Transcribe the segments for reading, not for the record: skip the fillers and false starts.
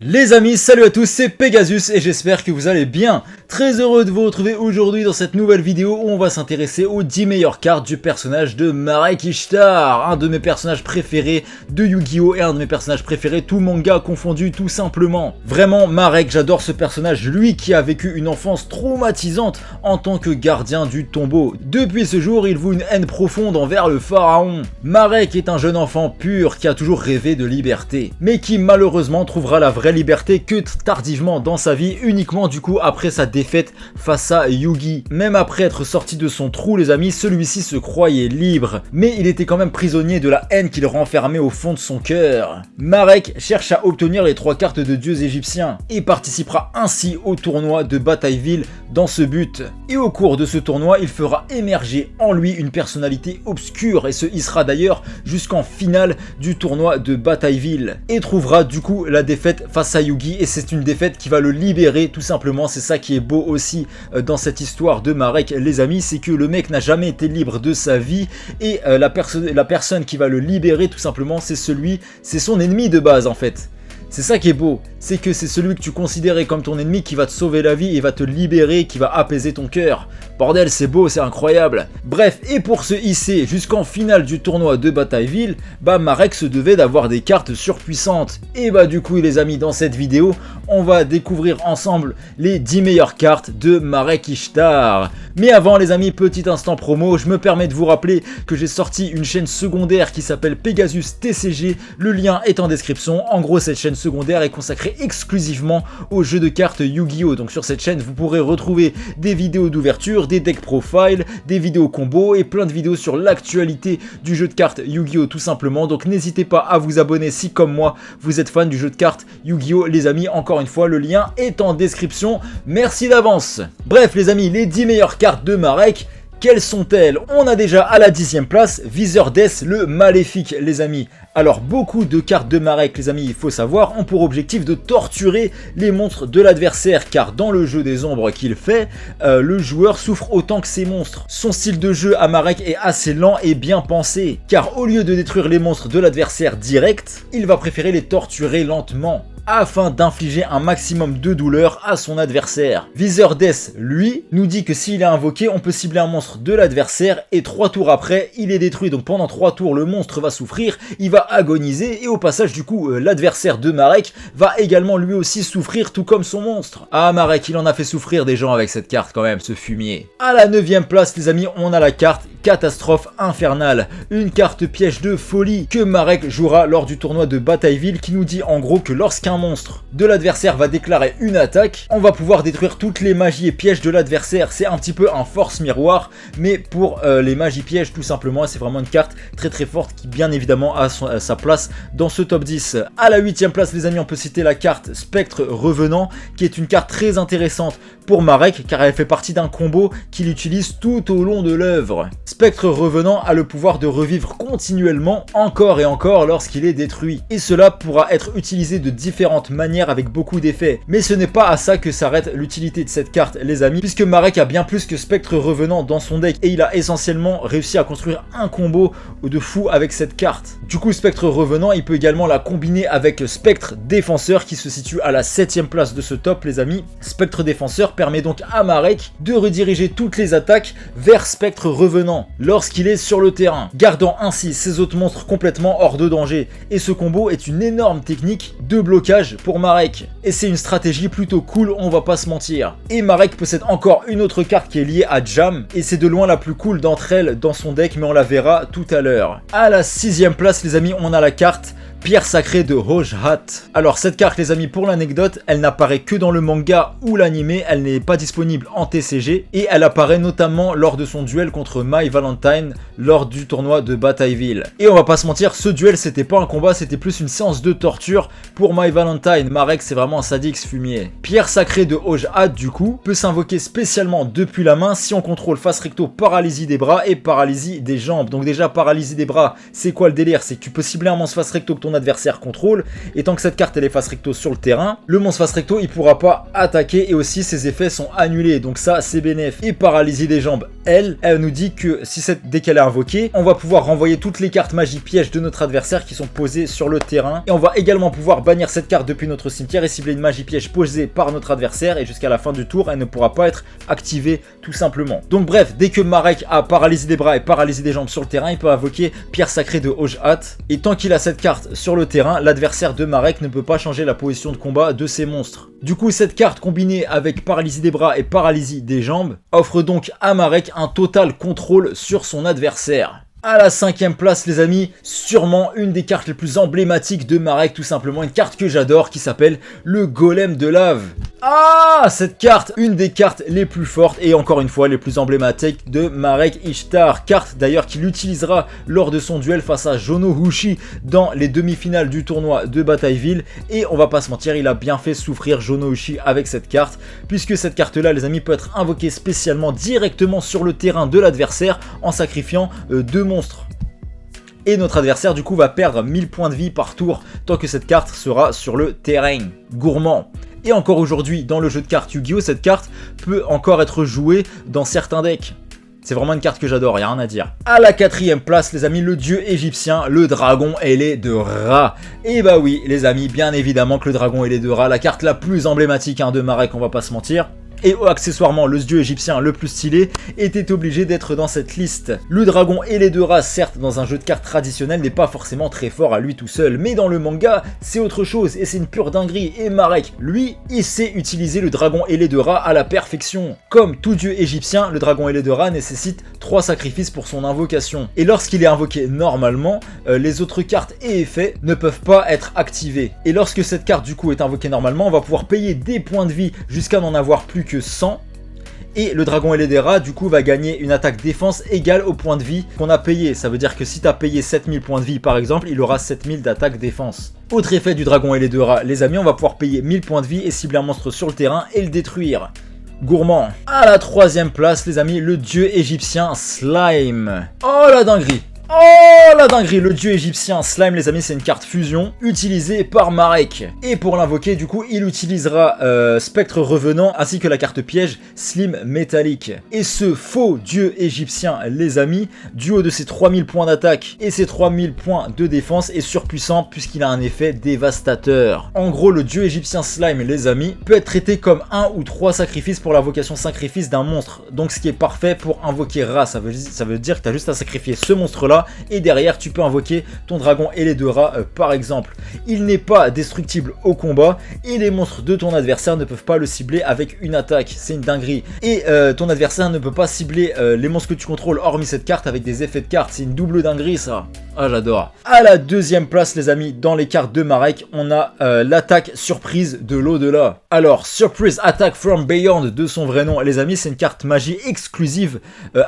Les amis, salut à tous, c'est Pegasus et j'espère que vous allez bien. Très heureux de vous retrouver aujourd'hui dans cette nouvelle vidéo où on va s'intéresser aux 10 meilleures cartes du personnage de Marek Ishtar, un de mes personnages préférés de Yu-Gi-Oh! Et un de mes personnages préférés, tout manga confondu tout simplement. Vraiment, Marek, j'adore ce personnage, lui qui a vécu une enfance traumatisante en tant que gardien du tombeau. Depuis ce jour, il voue une haine profonde envers le pharaon. Marek est un jeune enfant pur qui a toujours rêvé de liberté, mais qui malheureusement trouvera la vraie liberté que tardivement dans sa vie, uniquement du coup après sa défaite face à Yugi. Même après être sorti de son trou les amis, celui-ci se croyait libre, mais il était quand même prisonnier de la haine qu'il renfermait au fond de son cœur. Marek cherche à obtenir les 3 cartes de dieux égyptiens et participera ainsi au tournoi de Batailleville dans ce but. Et au cours de ce tournoi, il fera émerger en lui une personnalité obscure et se hissera d'ailleurs jusqu'en finale du tournoi de Batailleville et trouvera du coup la défaite face à Yugi, et c'est une défaite qui va le libérer tout simplement. C'est ça qui est beau aussi dans cette histoire de Marek les amis, c'est que le mec n'a jamais été libre de sa vie et la personne qui va le libérer tout simplement, c'est son ennemi de base en fait. C'est ça qui est beau, c'est que c'est celui que tu considérais comme ton ennemi qui va te sauver la vie et va te libérer, qui va apaiser ton cœur. Bordel, c'est beau, c'est incroyable. Bref, et pour se hisser jusqu'en finale du tournoi de Batailleville, Marek se devait d'avoir des cartes surpuissantes. Et du coup les amis, dans cette vidéo, on va découvrir ensemble les 10 meilleures cartes de Marek Ishtar. Mais avant les amis, petit instant promo, je me permets de vous rappeler que j'ai sorti une chaîne secondaire qui s'appelle Pegasus TCG, le lien est en description. En gros, cette chaîne secondaire est consacrée exclusivement aux jeux de cartes Yu-Gi-Oh! Donc sur cette chaîne, vous pourrez retrouver des vidéos d'ouverture, des deck profile, des vidéos combos et plein de vidéos sur l'actualité du jeu de cartes Yu-Gi-Oh! Tout simplement. Donc n'hésitez pas à vous abonner si comme moi, vous êtes fan du jeu de cartes Yu-Gi-Oh! Les amis, encore une fois, le lien est en description. Merci d'avance. Bref les amis, les 10 meilleures cartes de Marek. Quelles sont-elles? On a déjà à la 10e place Viseur Death, le maléfique les amis. Alors beaucoup de cartes de Marek les amis, il faut savoir, ont pour objectif de torturer les monstres de l'adversaire, car dans le jeu des ombres qu'il fait, le joueur souffre autant que ses monstres. Son style de jeu à Marek est assez lent et bien pensé, car au lieu de détruire les monstres de l'adversaire direct, il va préférer les torturer lentement, afin d'infliger un maximum de douleur à son adversaire. Viseur Death, lui, nous dit que s'il est invoqué, on peut cibler un monstre de l'adversaire et 3 tours après, il est détruit. Donc pendant 3 tours, le monstre va souffrir, il va agoniser et au passage du coup, l'adversaire de Marek va également lui aussi souffrir tout comme son monstre. Ah Marek, il en a fait souffrir des gens avec cette carte quand même, ce fumier. À la 9e place les amis, on a la carte Catastrophe Infernale, une carte piège de folie que Marek jouera lors du tournoi de Batailleville, qui nous dit en gros que lorsqu'un monstre de l'adversaire va déclarer une attaque, on va pouvoir détruire toutes les magies et pièges de l'adversaire. C'est un petit peu un force miroir, mais pour les magies pièges tout simplement. C'est vraiment une carte très très forte qui bien évidemment a sa place dans ce top 10. À la 8e place les amis, on peut citer la carte Spectre Revenant, qui est une carte très intéressante pour Marek, car elle fait partie d'un combo qu'il utilise tout au long de l'œuvre. Spectre Revenant a le pouvoir de revivre continuellement, encore et encore lorsqu'il est détruit. Et cela pourra être utilisé de différentes manières avec beaucoup d'effets. Mais ce n'est pas à ça que s'arrête l'utilité de cette carte les amis, puisque Marek a bien plus que Spectre Revenant dans son deck et il a essentiellement réussi à construire un combo de fou avec cette carte. Du coup Spectre Revenant, il peut également la combiner avec Spectre Défenseur qui se situe à la 7e place de ce top les amis. Spectre Défenseur permet donc à Marek de rediriger toutes les attaques vers Spectre Revenant lorsqu'il est sur le terrain, gardant ainsi ses autres monstres complètement hors de danger. Et ce combo est une énorme technique de blocage pour Marek. Et c'est une stratégie plutôt cool, on va pas se mentir. Et Marek possède encore une autre carte qui est liée à Jam, et c'est de loin la plus cool d'entre elles dans son deck, mais on la verra tout à l'heure. À la 6e place les amis, on a la carte Pierre Sacrée de Rojhat. Alors cette carte les amis, pour l'anecdote, elle n'apparaît que dans le manga ou l'anime, elle n'est pas disponible en TCG et elle apparaît notamment lors de son duel contre My Valentine lors du tournoi de Batailleville. Et on va pas se mentir, ce duel c'était pas un combat, c'était plus une séance de torture pour My Valentine. Marek c'est vraiment un sadique ce fumier. Pierre Sacrée de Rojhat du coup peut s'invoquer spécialement depuis la main si on contrôle face recto paralysie des bras et paralysie des jambes. Donc déjà paralysie des bras, c'est quoi le délire? C'est que tu peux cibler un monstre face recto que ton adversaire contrôle, et tant que cette carte elle est face recto sur le terrain, le monstre face recto il pourra pas attaquer et aussi ses effets sont annulés, donc ça c'est bénéf. Et paralysie des jambes, elle nous dit que dès qu'elle est invoquée, on va pouvoir renvoyer toutes les cartes magie piège de notre adversaire qui sont posées sur le terrain, et on va également pouvoir bannir cette carte depuis notre cimetière et cibler une magie piège posée par notre adversaire, et jusqu'à la fin du tour elle ne pourra pas être activée tout simplement. Donc bref, dès que Marek a paralysé des bras et paralysé des jambes sur le terrain, il peut invoquer Pierre Sacrée de Oj'at, et tant qu'il a cette carte sur le terrain, l'adversaire de Marek ne peut pas changer la position de combat de ses monstres. Du coup, cette carte combinée avec paralysie des bras et paralysie des jambes offre donc à Marek un total contrôle sur son adversaire. À la 5e place les amis, sûrement une des cartes les plus emblématiques de Marek, tout simplement une carte que j'adore qui s'appelle le Golem de Lave. Ah, cette carte, une des cartes les plus fortes et encore une fois les plus emblématiques de Marek Ishtar. Carte d'ailleurs qu'il utilisera lors de son duel face à Jono Hushi dans les demi-finales du tournoi de Batailleville. Et on va pas se mentir, il a bien fait souffrir Jono Hushi avec cette carte, puisque cette carte là les amis peut être invoquée spécialement directement sur le terrain de l'adversaire en sacrifiant 2 monstres. Et notre adversaire du coup va perdre 1000 points de vie par tour tant que cette carte sera sur le terrain. Gourmand. Et encore aujourd'hui, dans le jeu de cartes Yu-Gi-Oh, cette carte peut encore être jouée dans certains decks. C'est vraiment une carte que j'adore, y a rien à dire. À la 4e place, les amis, le dieu égyptien, le dragon ailé de Ra. Et bah oui, les amis, bien évidemment que le dragon ailé de Ra, la carte la plus emblématique de Marek, on va pas se mentir. Et accessoirement, le dieu égyptien le plus stylé était obligé d'être dans cette liste. Le dragon ailé de Ra, certes, dans un jeu de cartes traditionnel, n'est pas forcément très fort à lui tout seul, mais dans le manga, c'est autre chose et c'est une pure dinguerie. Et Marek, lui, il sait utiliser le dragon ailé de Ra à la perfection. Comme tout dieu égyptien, le dragon ailé de Ra nécessite 3 sacrifices pour son invocation. Et lorsqu'il est invoqué normalement, les autres cartes et effets ne peuvent pas être activés. Et lorsque cette carte du coup est invoquée normalement, on va pouvoir payer des points de vie jusqu'à n'en avoir plus que 100. Et le dragon ailé de Ra du coup va gagner une attaque défense égale au point de vie qu'on a payé. Ça veut dire que si tu as payé 7000 points de vie par exemple, il aura 7000 d'attaque défense. Autre effet du dragon ailé de Ra, les amis, on va pouvoir payer 1000 points de vie et cibler un monstre sur le terrain et le détruire. Gourmand. À la 3e place les amis, le dieu égyptien Slime. Oh la dinguerie. Oh la dinguerie, le dieu égyptien Slime les amis, c'est une carte fusion utilisée par Marek. Et pour l'invoquer du coup il utilisera Spectre Revenant ainsi que la carte piège Slim Métallique. Et ce faux dieu égyptien les amis, du haut de ses 3000 points d'attaque et ses 3000 points de défense est surpuissant puisqu'il a un effet dévastateur. En gros le dieu égyptien Slime les amis peut être traité comme 1 ou 3 sacrifices pour l'invocation sacrifice d'un monstre. Donc ce qui est parfait pour invoquer Ra, ça veut dire que tu as juste à sacrifier ce monstre là et derrière tu peux invoquer ton dragon ailé de Ra par exemple. Il n'est pas destructible au combat et les monstres de ton adversaire ne peuvent pas le cibler avec une attaque, c'est une dinguerie. Et ton adversaire ne peut pas cibler les monstres que tu contrôles hormis cette carte avec des effets de carte, c'est une double dinguerie ça. Ah j'adore. À la 2e place les amis, dans les cartes de Marek, on a l'attaque surprise de l'au-delà. Alors Surprise Attack from Beyond de son vrai nom les amis, c'est une carte magie exclusive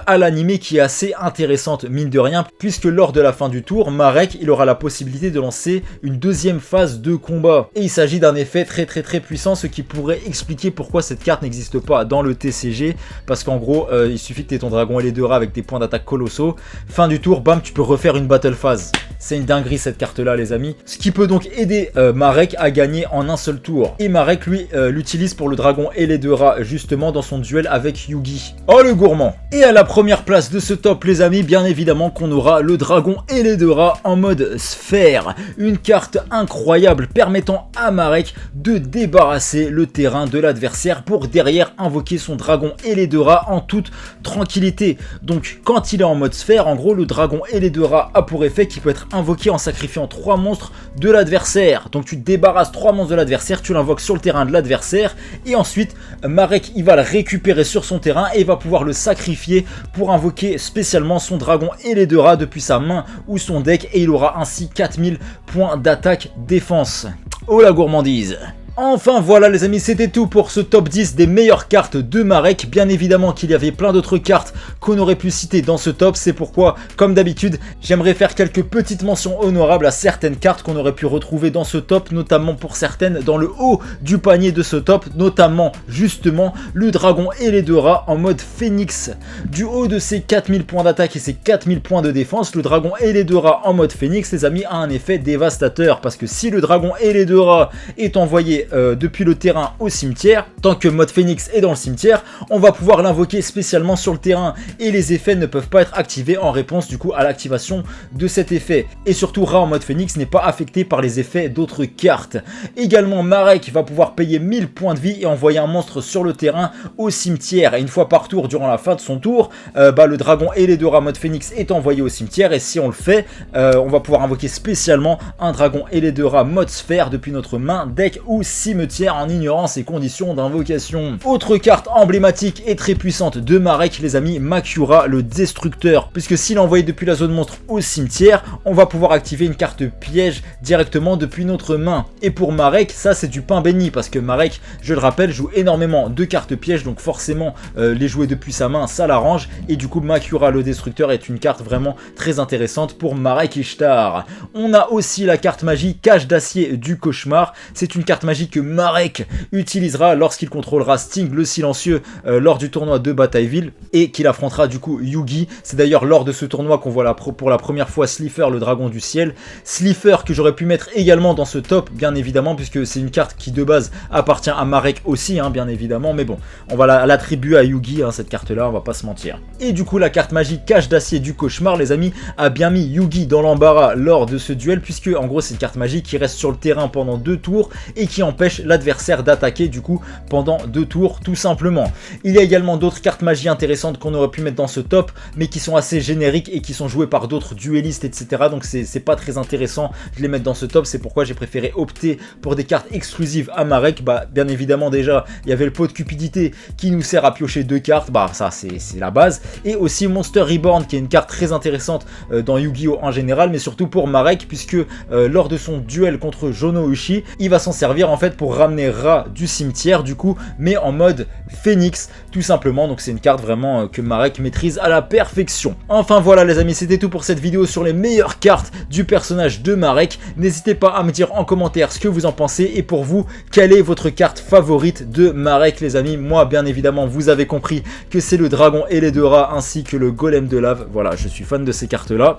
à l'animé qui est assez intéressante mine de rien, puisque lors de la fin du tour, Marek il aura la possibilité de lancer une 2e phase de combat. Et il s'agit d'un effet très puissant, ce qui pourrait expliquer pourquoi cette carte n'existe pas dans le TCG, parce qu'en gros il suffit que tu aies ton dragon ailé de Ra avec des points d'attaque colossaux, fin du tour, bam, tu peux refaire une battle phase. C'est une dinguerie cette carte là les amis, ce qui peut donc aider Marek à gagner en un seul tour. Et Marek lui l'utilise pour le dragon ailé de Ra justement dans son duel avec Yugi. Oh le gourmand. Et à la première place de ce top les amis, bien évidemment qu'on aura le dragon ailé de Ra en mode sphère. Une carte incroyable permettant à Marek de débarrasser le terrain de l'adversaire pour derrière invoquer son dragon ailé de Ra en toute tranquillité. Donc quand il est en mode sphère, en gros le dragon ailé de Ra a pour effet qu'il peut être invoqué en sacrifiant 3 monstres de l'adversaire. Donc tu débarrasses 3 monstres de l'adversaire, tu l'invoques sur le terrain de l'adversaire et ensuite Marek il va le récupérer sur son terrain et il va pouvoir le sacrifier pour invoquer spécialement son dragon ailé de Ra depuis sa main ou son deck et il aura ainsi 4000 points d'attaque défense. Oh la gourmandise. Enfin voilà les amis, c'était tout pour ce top 10 des meilleures cartes de Marek. Bien évidemment qu'il y avait plein d'autres cartes qu'on aurait pu citer dans ce top, c'est pourquoi, comme d'habitude, j'aimerais faire quelques petites mentions honorables à certaines cartes qu'on aurait pu retrouver dans ce top, notamment pour certaines dans le haut du panier de ce top, notamment justement le dragon et les 2 rats en mode phénix. Du haut de ses 4000 points d'attaque et ses 4000 points de défense, le dragon et les 2 rats en mode phénix les amis a un effet dévastateur, parce que si le dragon et les 2 rats est envoyé depuis le terrain au cimetière, tant que mode phénix est dans le cimetière, on va pouvoir l'invoquer spécialement sur le terrain et les effets ne peuvent pas être activés en réponse du coup à l'activation de cet effet. Et surtout rat en mode phénix n'est pas affecté par les effets d'autres cartes. Également Marek va pouvoir payer 1000 points de vie et envoyer un monstre sur le terrain au cimetière, et une fois par tour durant la fin de son tour, le dragon et les 2 rats mode phénix est envoyé au cimetière, et si on le fait, on va pouvoir invoquer spécialement un dragon et les 2 rats mode sphère depuis notre main, deck ou cimetière en ignorant ses conditions d'invocation. Autre carte emblématique et très puissante de Marek les amis, Makura le destructeur, puisque s'il est envoyé depuis la zone monstre au cimetière, on va pouvoir activer une carte piège directement depuis notre main. Et pour Marek, ça c'est du pain béni, parce que Marek, je le rappelle, joue énormément de cartes pièges, donc forcément les jouer depuis sa main ça l'arrange, et du coup Makura le destructeur est une carte vraiment très intéressante pour Marek Ishtar. On a aussi la carte magie Cage d'acier du cauchemar, c'est une carte magie que Marek utilisera lorsqu'il contrôlera Sting le silencieux lors du tournoi de Batailleville, et qu'il affrontera du coup Yugi. C'est d'ailleurs lors de ce tournoi qu'on voit pour la première fois Slifer le dragon du ciel. Slifer que j'aurais pu mettre également dans ce top bien évidemment, puisque c'est une carte qui de base appartient à Marek aussi bien évidemment, mais bon, on va l'attribuer à Yugi cette carte là, on va pas se mentir. Et du coup la carte magie Cage d'acier du cauchemar les amis a bien mis Yugi dans l'embarras lors de ce duel, puisque en gros c'est une carte magie qui reste sur le terrain pendant 2 tours et qui empêche l'adversaire d'attaquer du coup pendant 2 tours tout simplement. Il y a également d'autres cartes magie intéressantes qu'on aurait pu mettre dans ce top, mais qui sont assez génériques et qui sont jouées par d'autres duellistes etc, donc c'est pas très intéressant de les mettre dans ce top, c'est pourquoi j'ai préféré opter pour des cartes exclusives à Marek. Bien évidemment déjà il y avait le pot de cupidité qui nous sert à piocher 2 cartes, ça c'est la base, et aussi Monster Reborn qui est une carte très intéressante dans Yu-Gi-Oh en général, mais surtout pour Marek, puisque lors de son duel contre Jono Uchi, il va s'en servir en fait pour ramener Ra du cimetière du coup, mais en mode phénix tout simplement, donc c'est une carte vraiment que Marek maîtrise à la perfection. Enfin voilà les amis, c'était tout pour cette vidéo sur les meilleures cartes du personnage de Marek. N'hésitez pas à me dire en commentaire ce que vous en pensez, et pour vous, quelle est votre carte favorite de Marek les amis. Moi bien évidemment vous avez compris que c'est le dragon et les 2 rats ainsi que le golem de lave, voilà, je suis fan de ces cartes là.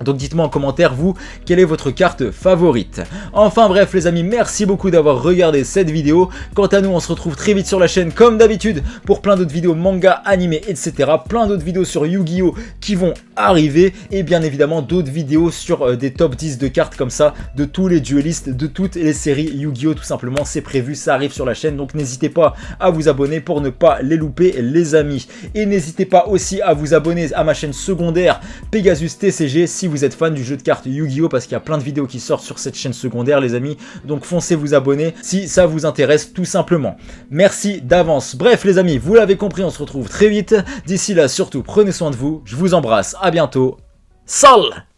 Donc dites-moi en commentaire, vous, quelle est votre carte favorite. Enfin bref les amis, merci beaucoup d'avoir regardé cette vidéo. Quant à nous, on se retrouve très vite sur la chaîne comme d'habitude pour plein d'autres vidéos manga, animés, etc. Plein d'autres vidéos sur Yu-Gi-Oh qui vont arriver, et bien évidemment d'autres vidéos sur des top 10 de cartes comme ça, de tous les duellistes, de toutes les séries Yu-Gi-Oh tout simplement. C'est prévu, ça arrive sur la chaîne, donc n'hésitez pas à vous abonner pour ne pas les louper les amis. Et n'hésitez pas aussi à vous abonner à ma chaîne secondaire Pegasus TCG si vous êtes fan du jeu de cartes Yu-Gi-Oh, parce qu'il y a plein de vidéos qui sortent sur cette chaîne secondaire les amis, donc foncez vous abonner si ça vous intéresse tout simplement. Merci d'avance. Bref les amis, vous l'avez compris, on se retrouve très vite. D'ici là surtout prenez soin de vous, je vous embrasse, à bientôt. Salut!